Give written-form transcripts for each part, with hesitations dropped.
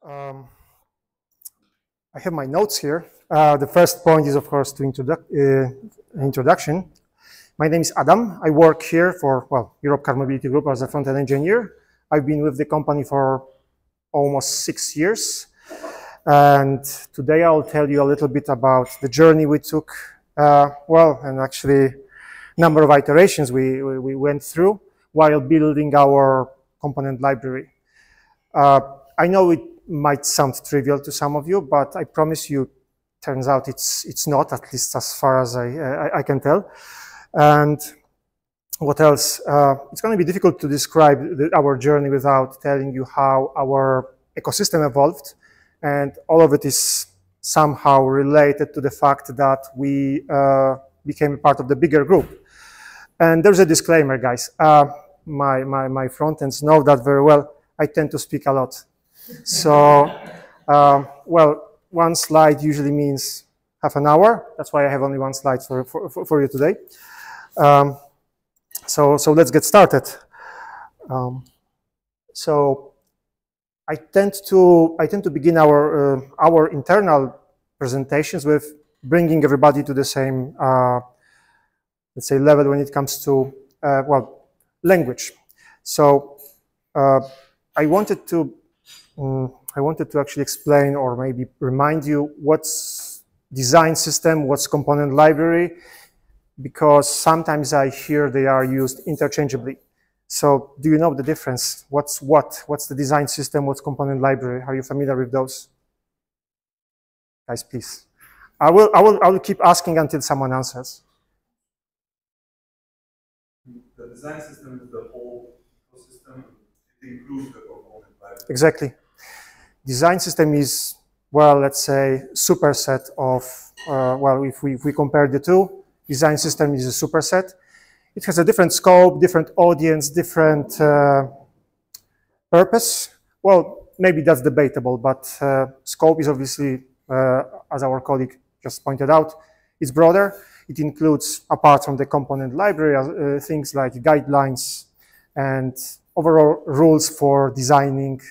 Um, I have my notes here. The first point is, of course, to introduction. My name is Adam. I work here for, Europcar Mobility Group as a front-end engineer. I've been with the company for almost 6 years. And today I'll tell you a little bit about the journey we took, and actually number of iterations we went through while building our component library. I know it might sound trivial to some of you, but I promise you, turns out it's not, at least as far as I can tell. And what else? It's going to be difficult to describe our journey without telling you how our ecosystem evolved, and all of it is somehow related to the fact that we became a part of the bigger group. And there's a disclaimer, guys. My front ends know that very well. I tend to speak a lot. So, one slide usually means half an hour. That's why I have only one slide for you today. So let's get started. So I tend to begin our internal presentations with bringing everybody to the same, let's say, level when it comes to language. So I wanted to actually explain, or maybe remind you, what's design system, what's component library, because sometimes I hear they are used interchangeably. So do you know the difference? What's the design system? What's component library? Are you familiar with those? Guys, please. I will keep asking until someone answers. The design system is the whole ecosystem. It includes the component library. Exactly. Design system is, let's say, superset of, if we compare the two, design system is a superset. It has a different scope, different audience, different purpose. Well, maybe that's debatable, but scope is obviously, as our colleague just pointed out, it's broader. It includes, apart from the component library, things like guidelines and overall rules for designing,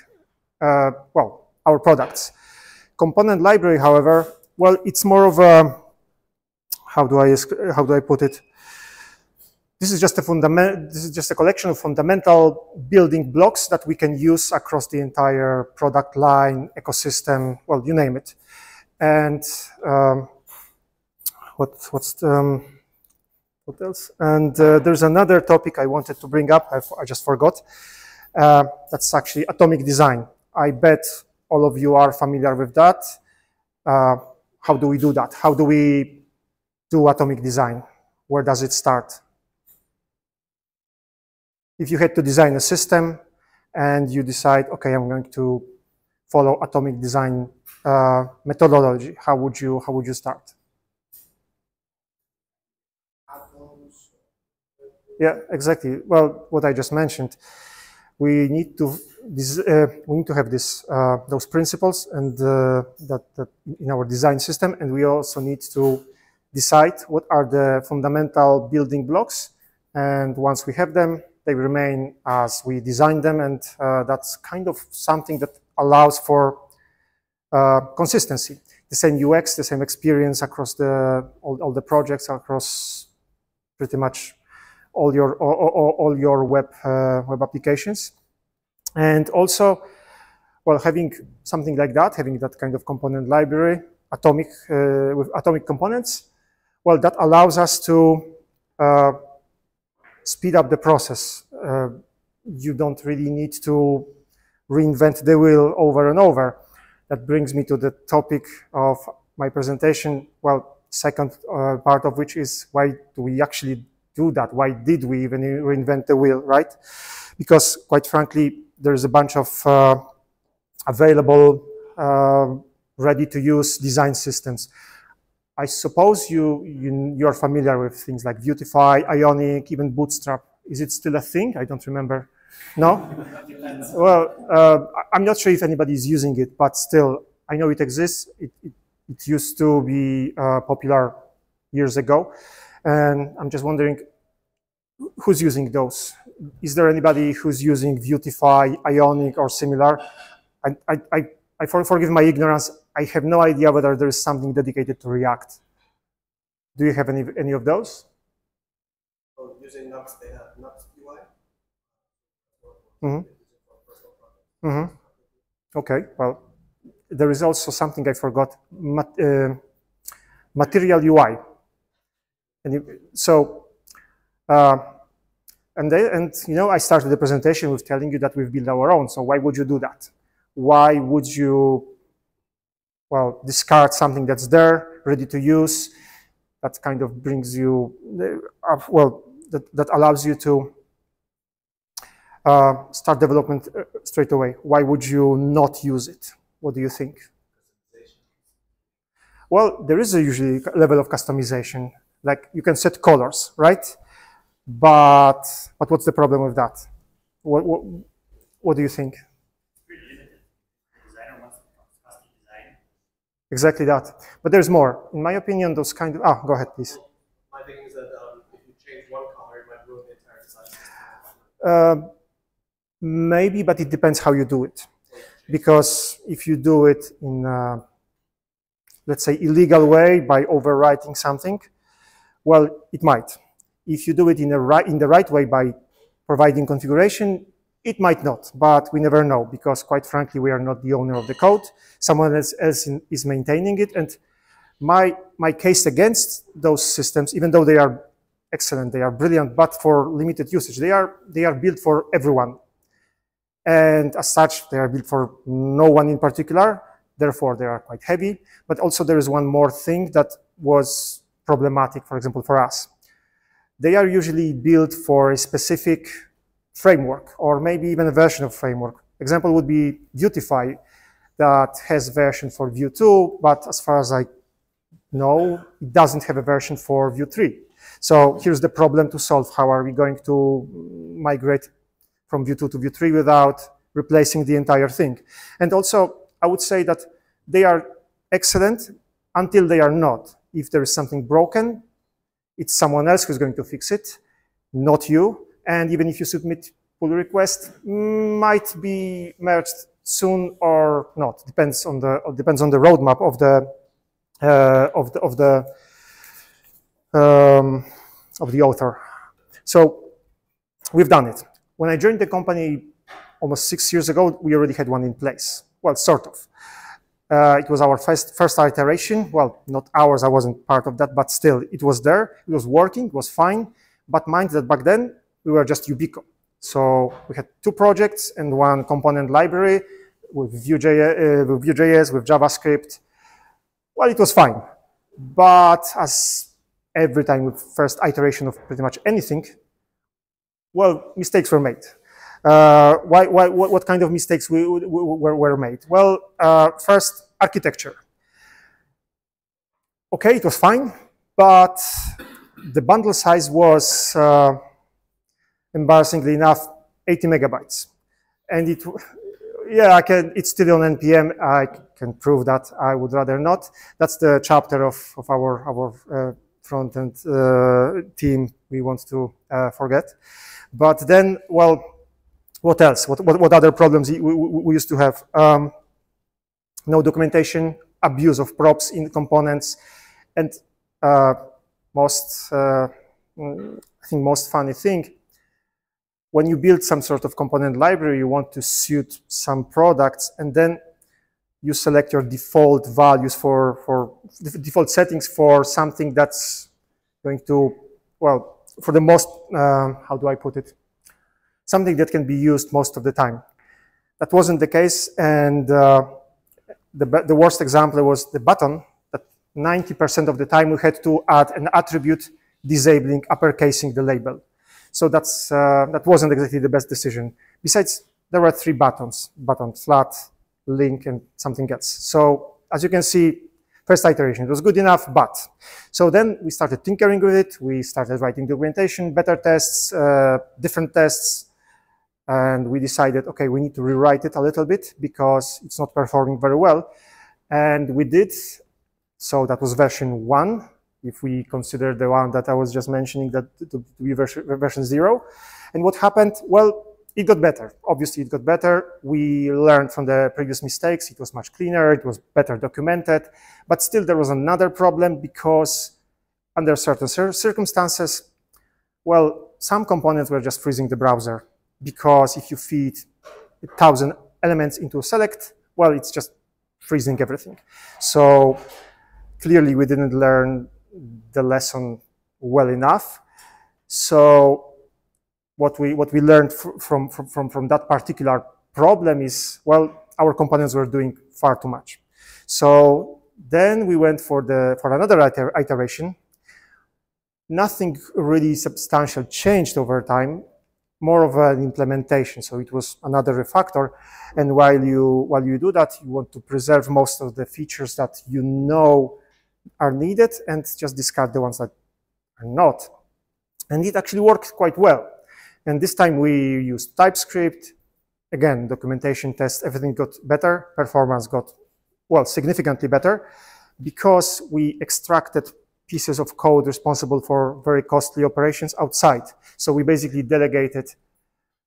our products. Component library, however, it's more of a, how do I put it? This is just a collection of fundamental building blocks that we can use across the entire product line, ecosystem, you name it. And what else? And there's another topic I wanted to bring up. I just forgot. That's actually atomic design. I bet all of you are familiar with that. How do we do that? How do we do atomic design? Where does it start? If you had to design a system and you decide, okay, I'm going to follow atomic design methodology, how would you start? Yeah, exactly. Well, what I just mentioned, we need to have those principles, and that in our design system, and we also need to decide what are the fundamental building blocks. And once we have them, they remain as we designed them, and that's kind of something that allows for consistency. The same UX, the same experience across all the projects, across pretty much all your web applications. And also, having something like that, having that kind of component library, with atomic components, that allows us to speed up the process. You don't really need to reinvent the wheel over and over. That brings me to the topic of my presentation. Second part of which is, why do we actually do that? Why did we even reinvent the wheel, right? Because quite frankly, there's a bunch of available, ready-to-use design systems. I suppose you're familiar with things like Vuetify, Ionic, even Bootstrap. Is it still a thing? I don't remember. No? I'm not sure if anybody is using it, but still, I know it exists. It used to be popular years ago. And I'm just wondering, who's using those? Is there anybody who's using Vuetify, Ionic, or similar? I forgive my ignorance, I have no idea whether there is something dedicated to React. Do you have any of those? Well, using Nuxt, they have Nuxt UI. Okay, well, there is also something I forgot, Material UI. And you know, I started the presentation with telling you that we've built our own. So why would you do that? Why would you, well, discard something that's there, ready to use, that kind of brings you, well, that allows you to start development straight away? Why would you not use it? What do you think? Well, there is a usually level of customization. Like you can set colors, right? But what's the problem with that? What do you think? Exactly that. But there's more. In my opinion, those kind of... go ahead, please. My thinking is that if you change one color, it might ruin the entire design system. Maybe, but it depends how you do it. Because if you do it in, let's say, illegal way by overwriting something, well, it might. If you do it in the right way by providing configuration, it might not, but we never know because, quite frankly, we are not the owner of the code. Someone else is maintaining it. And my case against those systems, even though they are excellent, they are brilliant, but for limited usage, they are built for everyone. And as such, they are built for no one in particular. Therefore, they are quite heavy. But also there is one more thing that was problematic, for example, for us. They are usually built for a specific framework or maybe even a version of framework. Example would be Vuetify that has version for Vue 2, but as far as I know, it doesn't have a version for Vue 3. So here's the problem to solve. How are we going to migrate from Vue 2 to Vue 3 without replacing the entire thing? And also, I would say that they are excellent until they are not. If there is something broken, it's someone else who's going to fix it, not you. And even if you submit pull request, might be merged soon or not. Depends on the roadmap of the author. So we've done it. When I joined the company almost 6 years ago, we already had one in place. Well, sort of. It was our first iteration. Well, not ours, I wasn't part of that, but still, it was there. It was working, it was fine. But mind that back then, we were just Ubico. So we had 2 projects and 1 component library with Vue.js, with JavaScript. Well, it was fine. But as every time with first iteration of pretty much anything, well, mistakes were made. What kind of mistakes were made? Well, first, architecture. Okay, it was fine, but the bundle size was, embarrassingly enough, 80 megabytes. And it's still on NPM. I can prove that. I would rather not. That's the chapter of our front-end team we want to forget. But then, well, what else? What other problems we used to have? No documentation, abuse of props in components, and I think most funny thing, when you build some sort of component library, you want to suit some products, and then you select your default values for default settings for something that's going to, well, for the most, how do I put it? Something that can be used most of the time. That wasn't the case, and the worst example was the button, that 90% of the time we had to add an attribute disabling, uppercasing the label. So that wasn't exactly the best decision. Besides, there were 3 buttons, button flat, link, and something else. So as you can see, first iteration, it was good enough, but. So then we started tinkering with it. We started writing documentation, better tests, different tests. And we decided, okay, we need to rewrite it a little bit because it's not performing very well. And we did. So that was version 1, if we consider the one that I was just mentioning that to be version 0. And what happened? Well, it got better. Obviously, it got better. We learned from the previous mistakes. It was much cleaner. It was better documented. But still, there was another problem because under certain circumstances, well, some components were just freezing the browser because if you feed 1,000 elements into a select, well, it's just freezing everything. So clearly, we didn't learn the lesson well enough. So what we learned from that particular problem is, well, our components were doing far too much. So then we went for another iteration. Nothing really substantial changed over time, more of an implementation. So it was another refactor. And while you do that, you want to preserve most of the features that you know are needed and just discard the ones that are not. And it actually worked quite well. And this time we used TypeScript. Again, documentation test, everything got better. Performance got, well, significantly better because we extracted pieces of code responsible for very costly operations outside. So we basically delegated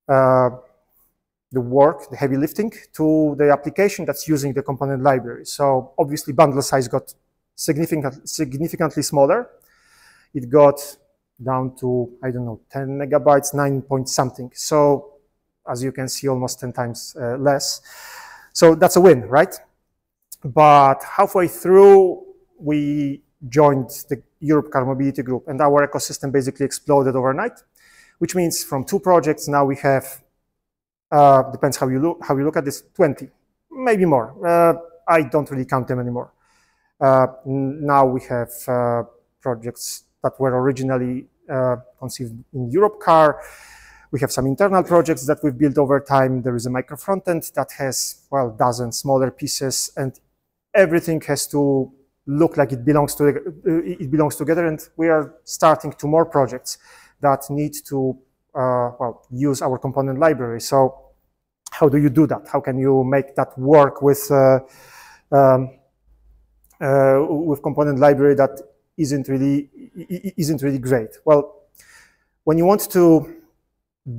the work, the heavy lifting, to the application that's using the component library. So obviously bundle size got significantly smaller. It got down to, I don't know, 10 megabytes, 9 point something. So as you can see, almost 10 times less. So that's a win, right? But halfway through, we joined the Europe Car Mobility Group, and our ecosystem basically exploded overnight, which means from 2 projects, now we have, depends how you look at this, 20, maybe more. I don't really count them anymore. Now we have projects that were originally conceived in Europe Car. We have some internal projects that we've built over time. There is a micro frontend that has, well, dozens smaller pieces, and everything has to look like it belongs together. And we are starting 2 more projects that need to, well, use our component library. So how do you do that? How can you make that work with component library that isn't really great? Well, when you want to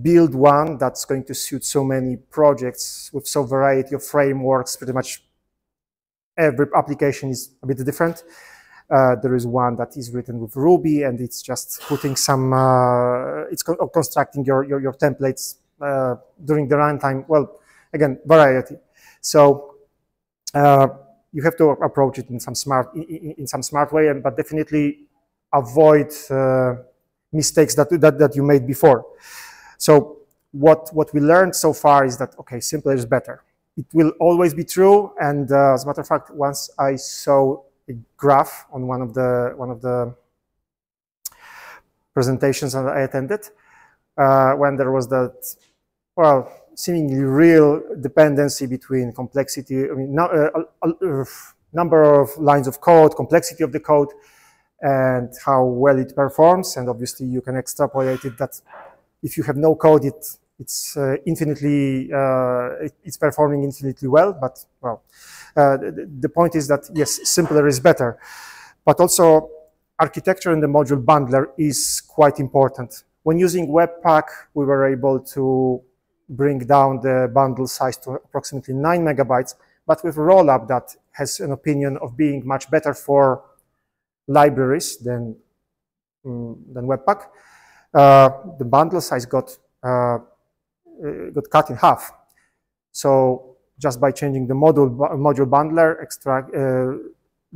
build one that's going to suit so many projects with so variety of frameworks, pretty much every application is a bit different. There is one that is written with Ruby, and it's just putting some, it's constructing your templates during the runtime. Well, again, variety. So you have to approach it in some smart way, but definitely avoid mistakes that you made before. So what we learned so far is that, okay, simpler is better. It will always be true. And as a matter of fact, once I saw a graph on one of the presentations that I attended, when there was that, well, seemingly real dependency between complexity, I mean, number of lines of code, complexity of the code, and how well it performs. And obviously, you can extrapolate it that if you have no code, it's performing infinitely well. But well, the point is that yes, simpler is better, but also architecture in the module bundler is quite important. When using Webpack, we were able to bring down the bundle size to approximately 9 megabytes, but with Rollup that has an opinion of being much better for libraries than Webpack, the bundle size got cut in half. So just by changing the module bundler,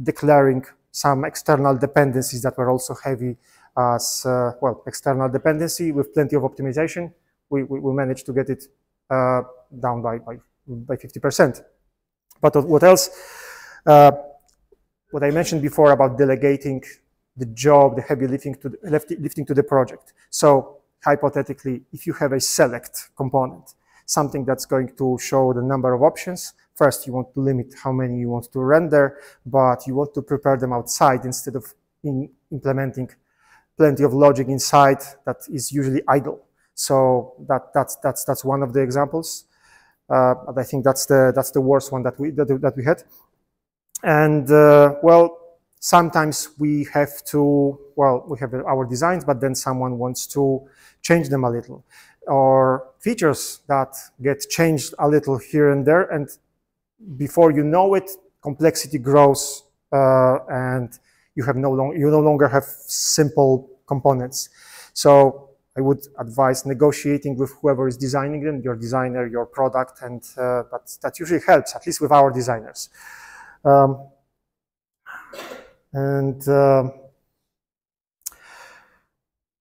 declaring some external dependencies that were also heavy as well, external dependency with plenty of optimization, we managed to get it down by 50%. But what else? What I mentioned before about delegating the job, the heavy lifting to the project. So hypothetically, if you have a select component, something that's going to show the number of options, first you want to limit how many you want to render, but you want to prepare them outside instead of implementing plenty of logic inside that is usually idle. So that's one of the examples. But I think that's the worst one that we had. And well, sometimes we have to, well, we have our designs, but then someone wants to change them a little. or features that get changed a little here and there, and before you know it, complexity grows, and you no longer have simple components. So I would advise negotiating with whoever is designing them, your designer, your product, and that usually helps, at least with our designers.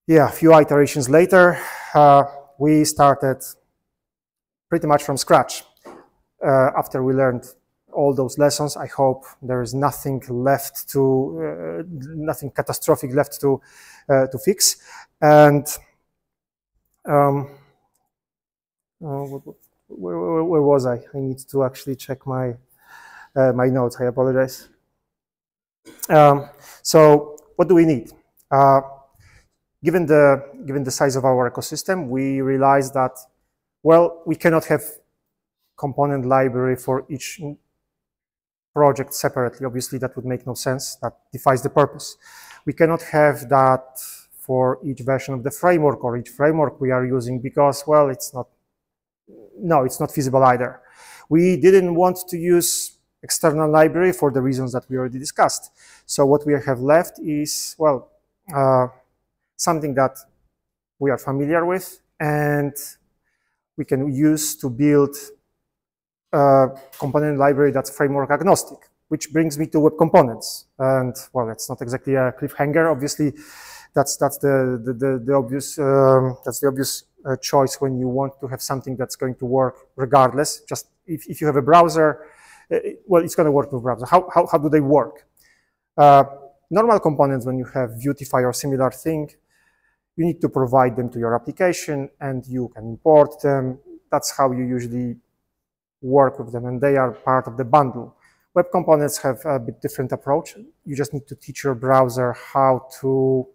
Yeah, a few iterations later, we started pretty much from scratch. After we learned all those lessons, I hope there is nothing left to, nothing catastrophic left to fix. And where was I? I need to actually check my my notes. I apologize. So what do we need? Given the size of our ecosystem, we realized that, well, we cannot have component library for each project separately. Obviously, that would make no sense. That defies the purpose. We cannot have that for each version of the framework or each framework we are using because, well, it's not feasible either. We didn't want to use external library for the reasons that we already discussed. So what we have left is, well, something that we are familiar with and we can use to build a component library that's framework agnostic, which brings me to web components. And well, it's not exactly a cliffhanger. Obviously, that's the obvious choice when you want to have something that's going to work regardless. Just if you have a browser, well, it's going to work with browser. How do they work? Normal components, when you have Vuetify or similar thing, you need to provide them to your application and you can import them. That's how you usually work with them, and they are part of the bundle. Web components have a bit different approach. You just need to teach your browser how to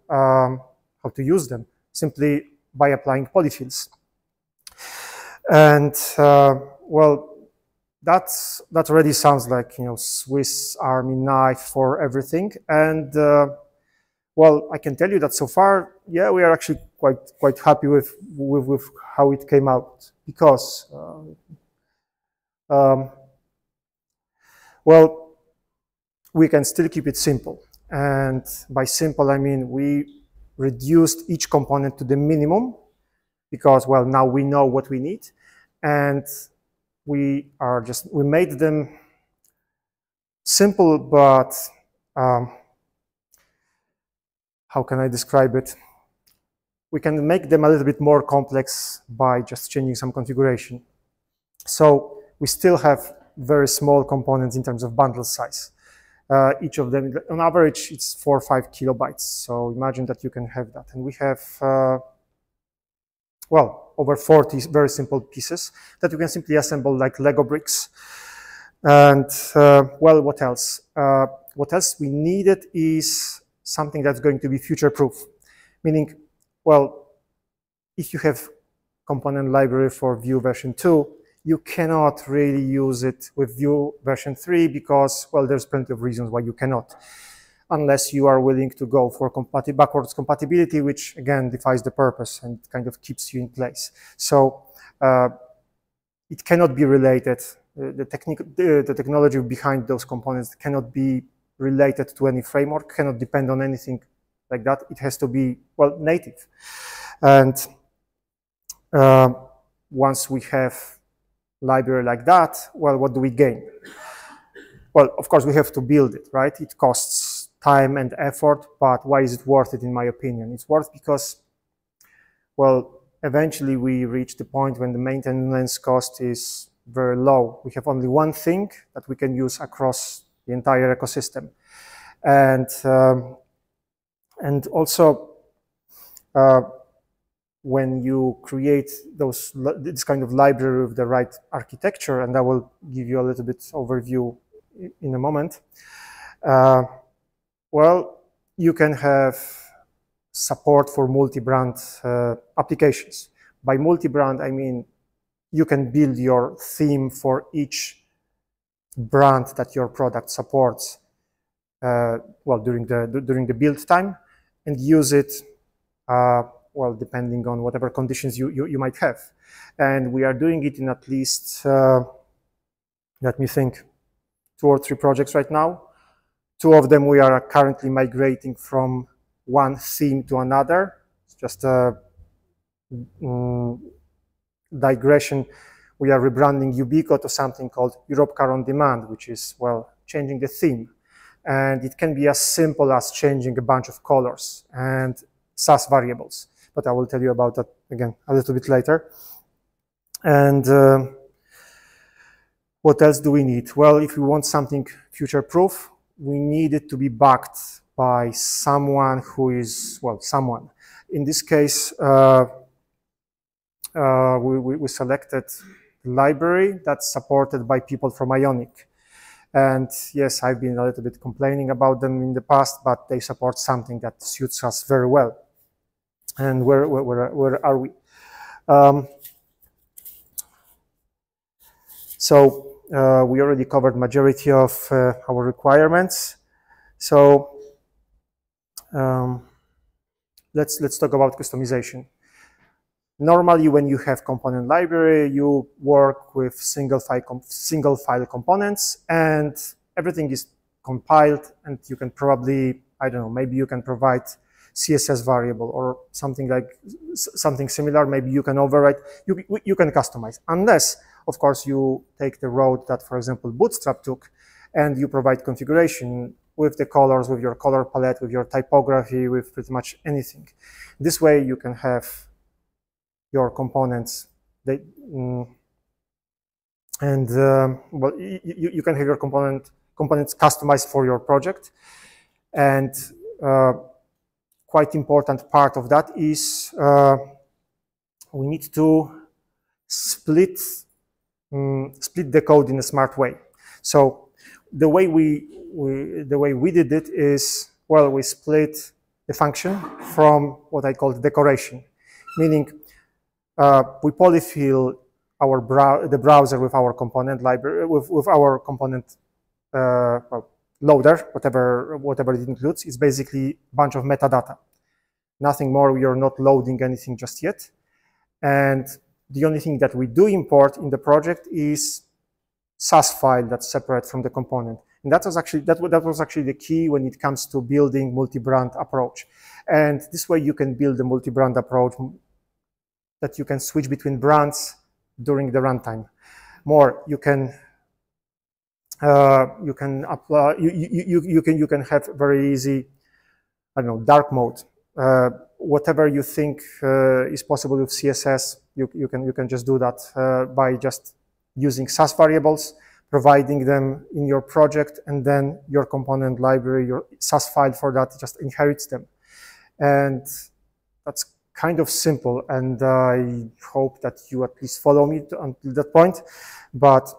use them simply by applying polyfills. And well, that already sounds like, you know, Swiss Army knife for everything. And well, I can tell you that so far, yeah, we are actually quite happy with how it came out, because well, we can still keep it simple. And by simple, I mean we reduced each component to the minimum because, well, now we know what we need. And we made them simple, but how can I describe it? We can make them a little bit more complex by just changing some configuration. So we still have very small components in terms of bundle size. Each of them, on average, it's 4 or 5 kilobytes. So imagine that you can have that. And we have, well, over 40 very simple pieces that you can simply assemble like Lego bricks. And, well, what else? What else we needed is something that's going to be future-proof. Meaning, well, if you have component library for Vue version 2, you cannot really use it with Vue version 3 because, well, there's plenty of reasons why you cannot, unless you are willing to go for backwards compatibility, which again defies the purpose and kind of keeps you in place. So it cannot be related. The technology behind those components cannot be related to any framework, cannot depend on anything like that. It has to be, well, native. And once we have library like that, well, what do we gain? Well, of course, we have to build it, right? It costs time and effort, but why is it worth it, in my opinion? It's worth because, well, eventually we reach the point when the maintenance cost is very low. We have only one thing that we can use across the entire ecosystem. And also, when you create this kind of library with the right architecture, and I will give you a little bit overview in a moment, well, you can have support for multi-brand applications. By multi-brand, I mean you can build your theme for each brand that your product supports, well, during the build time, and use it well, depending on whatever conditions you might have. And we are doing it in at least, let me think, 2 or 3 projects right now. 2 of them we are currently migrating from one theme to another. It's just a digression. We are rebranding Yubico to something called Europcar on Demand, which is, well, changing the theme. And it can be as simple as changing a bunch of colors and Sass variables. But I will tell you about that again a little bit later. And what else do we need? Well, if we want something future-proof, we need it to be backed by someone who is, well, someone. In this case, we selected a library that's supported by people from Ionic. And yes, I've been a little bit complaining about them in the past, but they support something that suits us very well. And where are we? We already covered majority of our requirements. So let's talk about customization. Normally, when you have component library, you work with single file components, and everything is compiled, and you can probably, I don't know, maybe you can provide CSS variable or something similar. Maybe you can override, you can customize, unless, of course, you take the road that, for example, Bootstrap took, and you provide configuration with the colors, with your color palette, with your typography, with pretty much anything. This way, you can have your components, well, you can have your components customized for your project. And quite important part of that is we need to split the code in a smart way. So the way we did it is, well, we split the function from what I call decoration, meaning we polyfill the browser with our component library, with our component loader, whatever it includes. It's basically a bunch of metadata. Nothing more. We are not loading anything just yet. And the only thing that we do import in the project is Sass file that's separate from the component. And that was actually the key when it comes to building multi-brand approach. And this way you can build a multi-brand approach that you can switch between brands during the runtime. More, you can apply, you can have very easy, I don't know, dark mode. Whatever you think is possible with CSS, you can just do that by just using Sass variables, providing them in your project, and then your component library, your Sass file for that just inherits them. And that's kind of simple, and I hope that you at least follow me until that point. But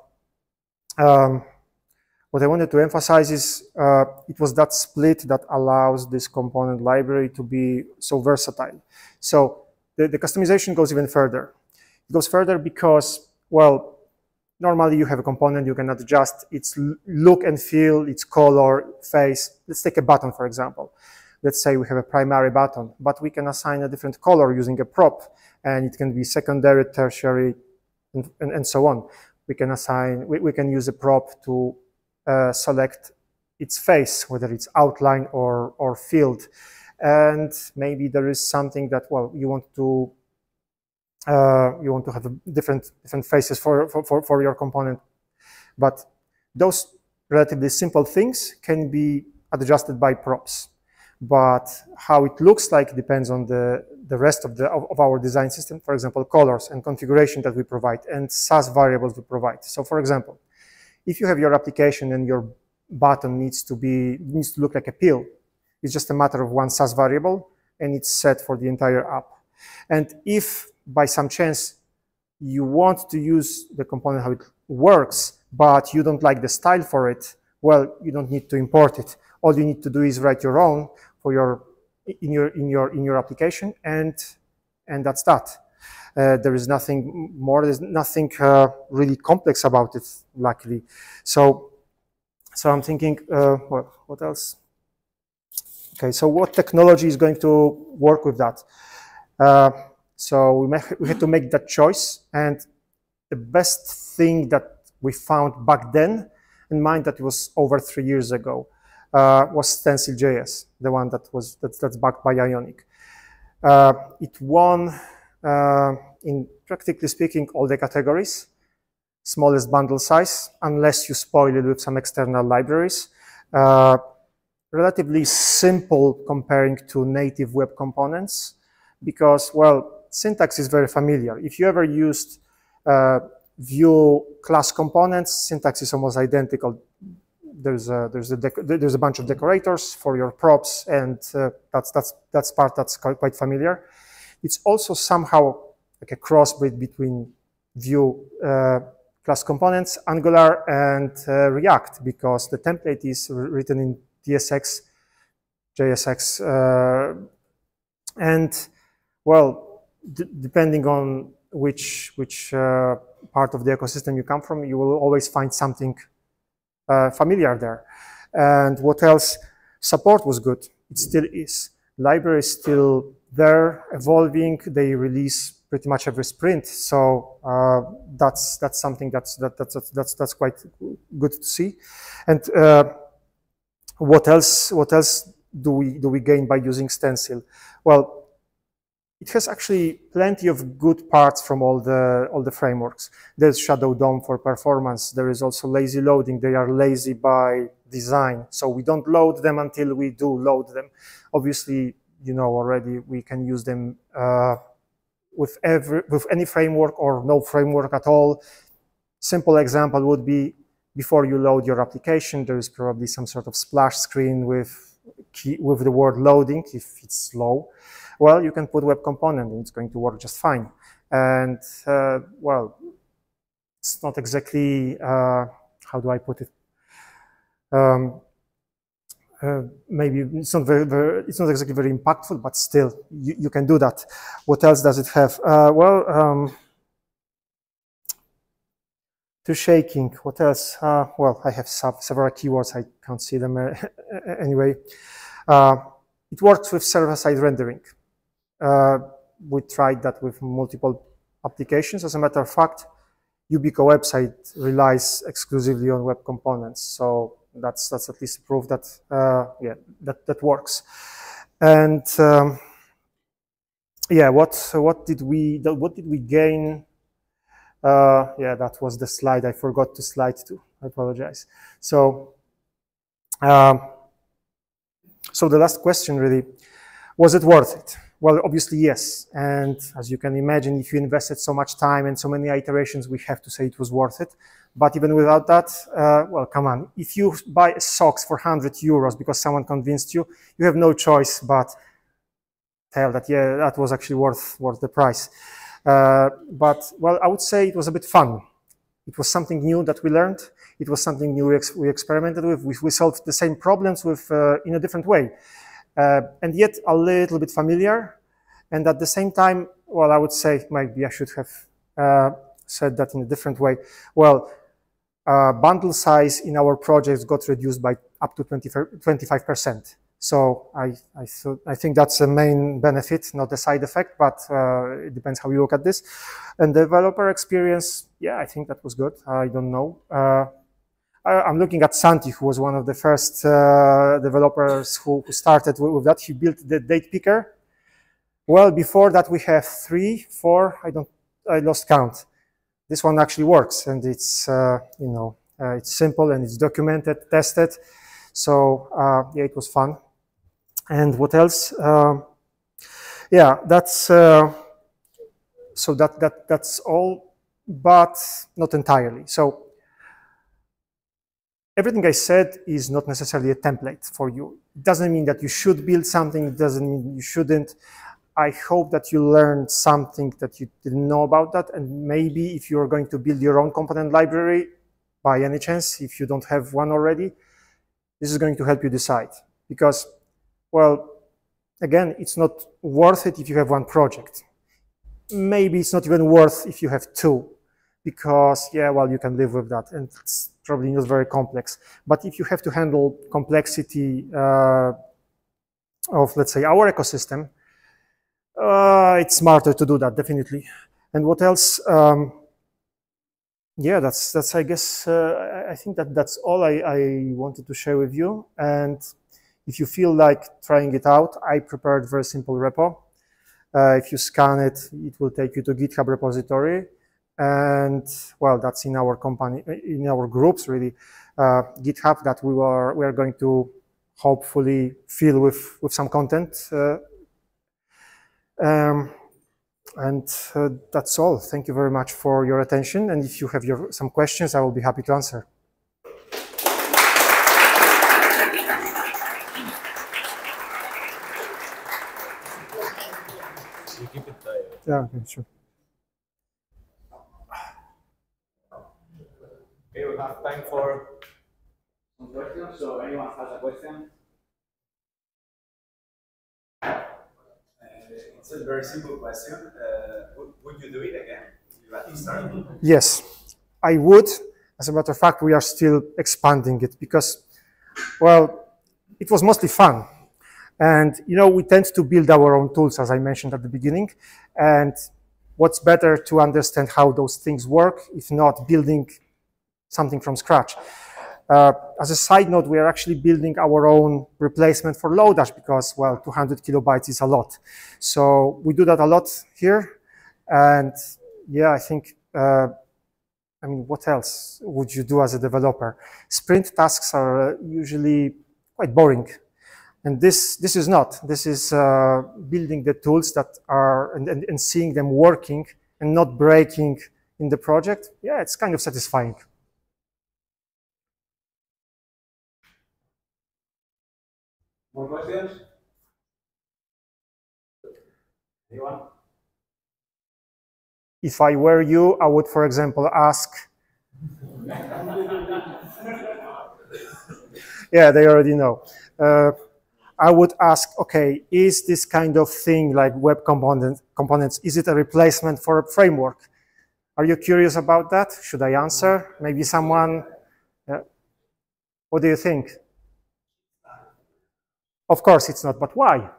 what I wanted to emphasize is it was that split that allows this component library to be so versatile. So the customization goes even further. It goes further because, well, normally you have a component, you can adjust its look and feel, its color, face. Let's take a button, for example. Let's say we have a primary button, but we can assign a different color using a prop, and it can be secondary, tertiary, and so on. We can use a prop to select its face, whether it's outline or filled. And maybe there is something that, well, you want to have different faces for your component. But those relatively simple things can be adjusted by props. But how it looks like depends on the rest of our design system. For example, colors and configuration that we provide, and Sass variables we provide. So, for example, if you have your application and your button needs to look like a pill, it's just a matter of one Sass variable, and it's set for the entire app. And if by some chance you want to use the component how it works, but you don't like the style for it, well, you don't need to import it. All you need to do is write your own for in your application, and that's that. There is nothing more. There's nothing really complex about it, luckily. So I'm thinking, well, what else? Okay, so what technology is going to work with that? So we had to make that choice, and the best thing that we found back then, in mind that it was over 3 years ago, was Stencil.js, the one that's backed by Ionic. It won, in practically speaking, all the categories. Smallest bundle size, unless you spoil it with some external libraries. Relatively simple comparing to native web components, because, well, syntax is very familiar. If you ever used Vue class components, syntax is almost identical. There's a bunch of decorators for your props, and that's part that's quite familiar. It's also somehow like a crossbreed between Vue class components, Angular, and React, because the template is written in TSX, JSX, and, well, depending on which part of the ecosystem you come from, you will always find something familiar there. And what else? Support was good. It still is. Library is still there, evolving. They release pretty much every sprint. So that's something that's quite good to see. And what else do we gain by using Stencil? Well, it has actually plenty of good parts from all the frameworks. There's Shadow DOM for performance. There is also lazy loading. They are lazy by design, so we don't load them until we do load them. Obviously, you know already, we can use them with any framework or no framework at all. Simple example would be, before you load your application, there is probably some sort of splash screen with the word loading if it's slow. Well, you can put web component and it's going to work just fine. And, well, it's not exactly, how do I put it? Maybe it's not it's not exactly very impactful, but still, you can do that. What else does it have? To shaking, what else? Well, I have several keywords, I can't see them anyway. It works with server-side rendering. We tried that with multiple applications. As a matter of fact, Yubico website relies exclusively on web components, so that's at least proof that yeah, that works. And yeah, what did we gain? Yeah, that was the slide I forgot to slide to. I apologize. So so the last question really, was it worth it? Well, obviously, yes. And as you can imagine, if you invested so much time and so many iterations, we have to say it was worth it. But even without that, well, come on. If you buy socks for 100 euros because someone convinced you, you have no choice but tell that, yeah, that was actually worth the price. But, well, I would say it was a bit fun. It was something new that we learned. It was something new we experimented with. We solved the same problems with in a different way. And yet a little bit familiar. And at the same time, well, I would say maybe I should have said that in a different way. Well, bundle size in our projects got reduced by up to 25%. So I think that's the main benefit, not a side effect, but it depends how you look at this. And developer experience, yeah, I think that was good. I don't know. I'm looking at Santi, who was one of the first developers who started with that. He built the date picker. Well, before that we have 3, 4. I lost count. This one actually works, and it's you know, it's simple and it's documented, tested. So yeah, it was fun. And what else? Yeah, that's so that's all, but not entirely. So everything I said is not necessarily a template for you. It doesn't mean that you should build something. It doesn't mean you shouldn't. I hope that you learned something that you didn't know about that. And maybe if you're going to build your own component library, by any chance, if you don't have one already, this is going to help you decide. Because, well, again, it's not worth it if you have one project. Maybe it's not even worth if you have 2. Because, yeah, well, you can live with that, and it's probably not very complex. But if you have to handle complexity of, let's say, our ecosystem, It's smarter to do that, definitely. And what else? Yeah, that's I guess I think that's all I wanted to share with you. And if you feel like trying it out, I prepared a very simple repo. If you scan it, it will take you to GitHub repository. And well, that's in our company, in our groups, really, GitHub that we are going to hopefully fill with some content. And that's all. Thank you very much for your attention. And if you have some questions, I will be happy to answer. You keep it there. Yeah, okay, sure. Okay, we have time for some questions. So anyone has a question? It's a very simple question. Would you do it again? You had to start. Yes, I would. As a matter of fact, we are still expanding it because, well, it was mostly fun. And, you know, we tend to build our own tools, as I mentioned at the beginning. And what's better to understand how those things work, if not building something from scratch. As a side note, we are actually building our own replacement for Lodash because, well, 200 kilobytes is a lot. So we do that a lot here. And yeah, I think, I mean, what else would you do as a developer? Sprint tasks are usually quite boring. And this is not. This is building the tools that are, and seeing them working and not breaking in the project. Yeah, it's kind of satisfying. More questions? Anyone? If I were you, I would, for example, ask. Yeah, they already know. I would ask, okay, is this kind of thing like web components, is it a replacement for a framework? Are you curious about that? Should I answer? Maybe someone, what do you think? Of course it's not, but why?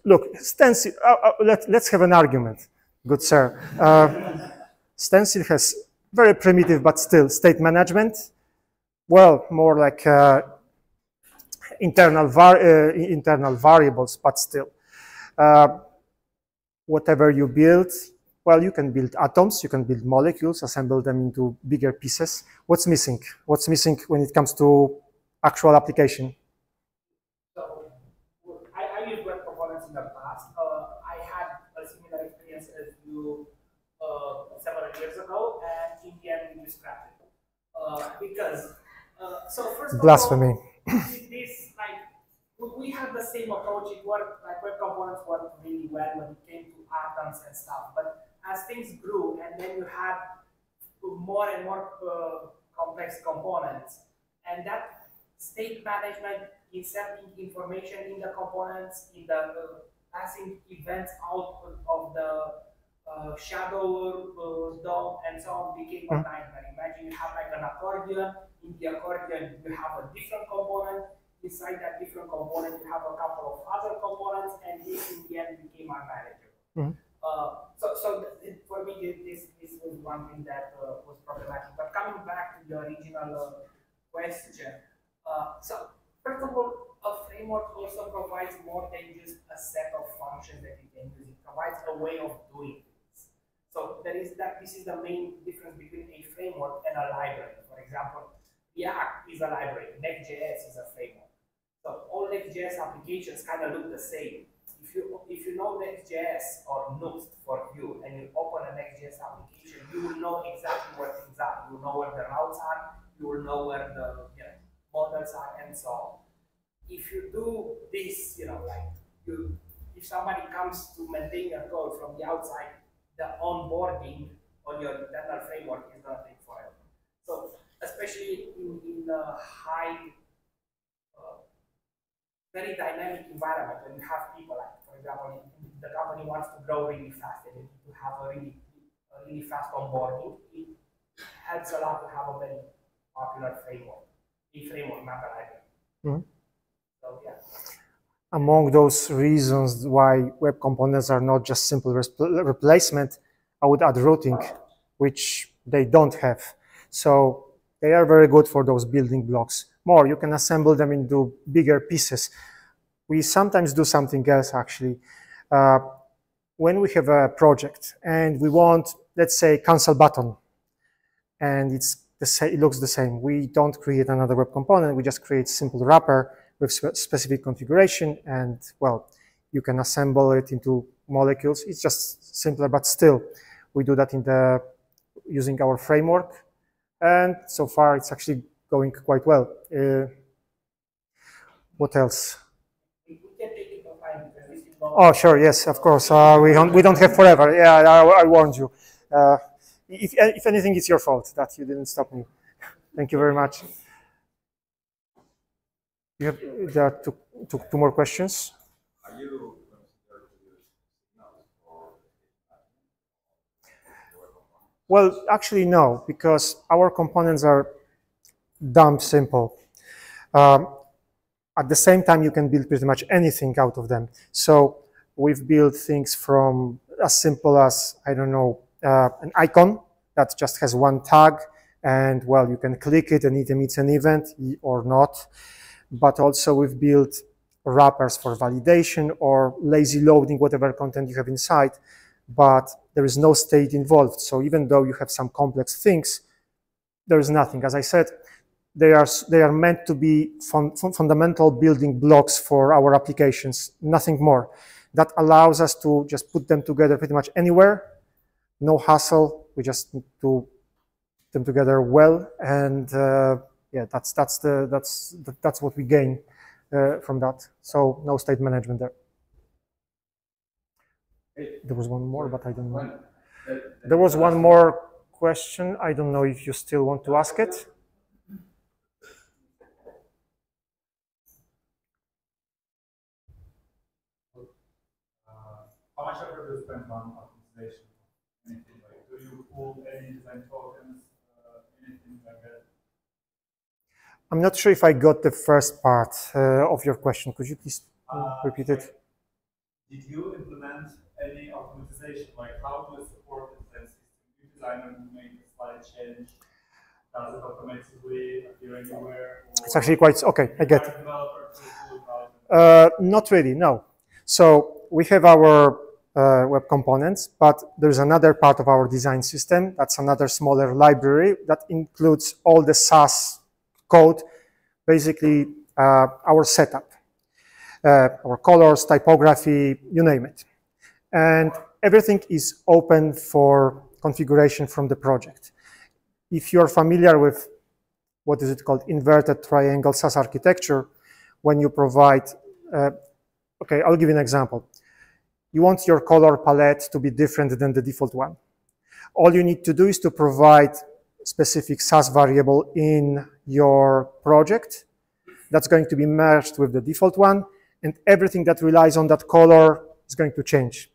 Look, Stencil, let's have an argument, good sir. Stencil has very primitive, but still state management. Well, more like internal variables, but still. Whatever you build, well, you can build atoms, you can build molecules, assemble them into bigger pieces. What's missing? What's missing when it comes to actual application? So I used web components in the past. I had a similar experience as you several years ago, and in the end we just scrapped it. Because, so first Blasphemy. of all, this, like, we had the same approach. It worked, like web components worked really well when it came to atoms and stuff. But as things grew, and then you had more and more complex components, and that state management, inserting information in the components, in the passing events out of the shadow DOM and so on became a nightmare. Imagine you have like an accordion. In the accordion, you have a different component. Inside that different component, you have a couple of other components, and this in the end became unmanageable. So for me, this was one thing that was problematic. But coming back to the original question, so first of all, a framework also provides more than just a set of functions that you can use. It provides a way of doing things. So there is that. This is the main difference between a framework and a library. For example, React is a library. Next.js is a framework. So all Next.js applications kind of look the same. If you know Next.js or Nuxt for Vue, and you open a Next.js application, you will know exactly where things are. You will know where the routes are. You will know where the models are, and so on. If you do this, if somebody comes to maintain your code from the outside, the onboarding on your internal framework is going to take forever. So especially in a high, very dynamic environment, when you have people, like, for example, the company wants to grow really fast and you need to have a really fast onboarding, it helps a lot to have a very popular framework, not a library. So, yeah. among those reasons why web components are not just simple replacement, I would add routing, which they don't have. So they are very good for those building blocks. More, you can assemble them into bigger pieces. We sometimes do something else, actually. When we have a project and we want, let's say, cancel button, and it looks the same. We don't create another web component. We just create simple wrapper with specific configuration, and well, you can assemble it into molecules. It's just simpler, but still, we do that using our framework, and so far it's actually going quite well. What else? We can take it offline because this is Oh, sure, yes, of course. We don't have forever. Yeah, I warned you. If anything, it's your fault that you didn't stop me. Thank you very much. There are two more questions. Are you considered to use signals for? Well, actually, no, because our components are dumb simple. At the same time, you can build pretty much anything out of them. So we've built things from as simple as, I don't know, an icon that just has one tag, and well, you can click it and it emits an event or not. But also we've built wrappers for validation or lazy loading, whatever content you have inside, but there is no state involved. So even though you have some complex things, there is nothing. As I said, they are meant to be fundamental building blocks for our applications, nothing more. That allows us to just put them together pretty much anywhere, no hassle. We just need to put them together well, and yeah, that's what we gain from that. So no state management there. There was one more, but I don't know. There was one more question. I don't know if you still want to ask it. How much effort do you spend on optimization? Anything like, do you pull any design tokens, anything like that? I'm not sure if I got the first part of your question. Could you please repeat it? Did you implement any optimization? Like, how do you support the design system? Do designer make a slight change? Does it automatically appear anywhere? It's actually quite okay. I get it. Developer to do it? Not really, no. So we have our web components, but there's another part of our design system. That's another smaller library that includes all the SAS code, basically our setup, our colors, typography, you name it. And everything is open for configuration from the project. If you're familiar with what is it called, inverted triangle SAS architecture, when you provide, okay, I'll give you an example. You want your color palette to be different than the default one. All you need to do is to provide specific SAS variable in your project that's going to be merged with the default one, and everything that relies on that color is going to change.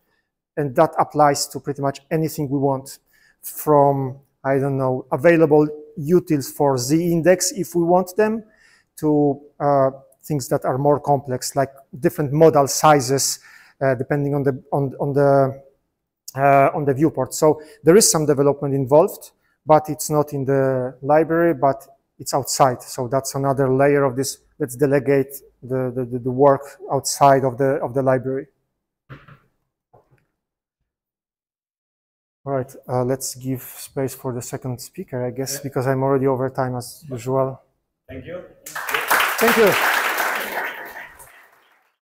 And that applies to pretty much anything we want, from, I don't know, available utils for z-index if we want them, to things that are more complex, like different modal sizes, depending on the viewport. So there is some development involved, but it's not in the library, but it's outside. So that's another layer of this. Let's delegate the work outside of the library. All right, let's give space for the second speaker, I guess, because I'm already over time as usual. Thank you. Thank you.